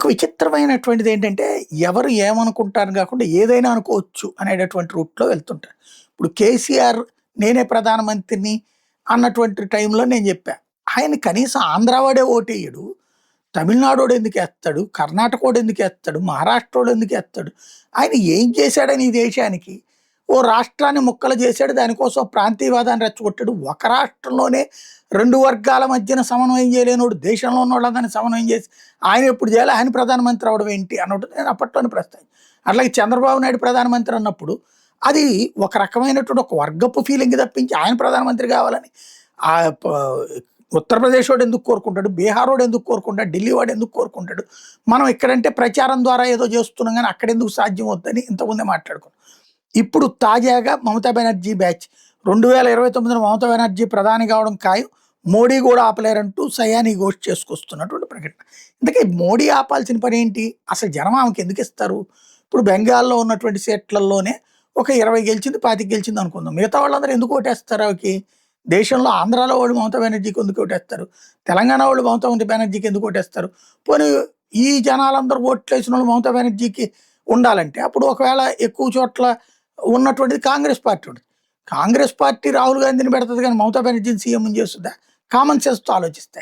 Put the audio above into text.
ఒక విచిత్రమైనటువంటిది ఏంటంటే, ఎవరు ఏమనుకుంటారు గాకుండా ఏదైనా అనుకోవచ్చు అనేటటువంటి రూట్‌లో వెళ్తుంటారు. ఇప్పుడు కేసీఆర్ నేనే ప్రధానమంత్రిని అన్నటువంటి టైంలో నేను జెప్పా. ఆయన కనీసం ఆంధ్ర వాడే ఓటెయ్యడు. తమిళనాడోడు ఎందుకేస్తాడు? కర్ణాటకోడు ఎందుకేస్తాడు? మహారాష్ట్రోడు ఎందుకేస్తాడు? ఆయన ఏం చేశాడని ఈ దేశానికి? ఓ రాష్ట్రాన్ని ముక్కలు చేశాడు. దానికోసం ప్రాంతీయవాదాన్ని రెచ్చగొట్టాడు. ఒక రాష్ట్రంలోనే 2 వర్గాల మధ్యన సమన్వయం చేయలేనోడు దేశంలో ఉన్నోళ్ళందరిని సమన్వయం చేసి ఆయన ఎప్పుడు చేయాలి? ఆయన ప్రధానమంత్రి అవ్వడం ఏంటి అన్నట్టు నేను అప్పట్లోనే ప్రస్తావించాను. అట్లాగే చంద్రబాబు నాయుడు ప్రధానమంత్రి అన్నప్పుడు అది ఒక రకమైనటువంటి ఒక వర్గపు ఫీలింగ్ తప్పించి ఆయన ప్రధానమంత్రి కావాలని ఆ ప ఉత్తరప్రదేశ్ వాడు ఎందుకు కోరుకుంటాడు? బీహార్ వాడు ఎందుకు కోరుకుంటాడు? ఢిల్లీ వాడు ఎందుకు కోరుకుంటాడు? మనం ఇక్కడంటే ప్రచారం ద్వారా ఏదో చేస్తున్నాం గానీ అక్కడెందుకు సాధ్యం అవుద్దని ఇంతకుముందే మాట్లాడుకున్నాం. ఇప్పుడు తాజాగా మమతా బెనర్జీ బ్యాచ్ 2029లో మమతా బెనర్జీ ప్రధాని కావడం ఖాయం. మోడీ కూడా ఆపలేరంటూ సయానీ ఘోష్ చేసుకొస్తున్నటువంటి ప్రకటన. ఇంతకీ మోడీ ఆపాల్సిన పనేంటి? అసలు జనం ఆమెకి ఎందుకిస్తారు? ఇప్పుడు బెంగాల్‌లో ఉన్నటువంటి సీట్లల్లోనే ఒక 20 గెలిచింది, 25 గెలిచింది అనుకుందాం. మిగతా వాళ్ళందరూ ఎందుకు ఓటేస్తారు ఆమెకి? దేశంలో ఆంధ్రాలో వాళ్ళు మమతా బెనర్జీకి ఎందుకు ఓటేస్తారు? తెలంగాణ వాళ్ళు మమతా బెనర్జీకి ఎందుకు ఓటేస్తారు? పోనీ ఈ జనాలందరూ ఓట్లేసినోళ్ళు మమతా బెనర్జీకి ఉండాలంటే అప్పుడు ఒకవేళ ఎక్కువ చోట్ల ఉన్నటువంటిది కాంగ్రెస్ పార్టీ ఉంటది. కాంగ్రెస్ పార్టీ రాహుల్ గాంధీని పెడతది గానీ మమతా బెనర్జీని సీఎంని చేస్తదా? కామన్ సెన్స్‌తో ఆలోచిస్తే.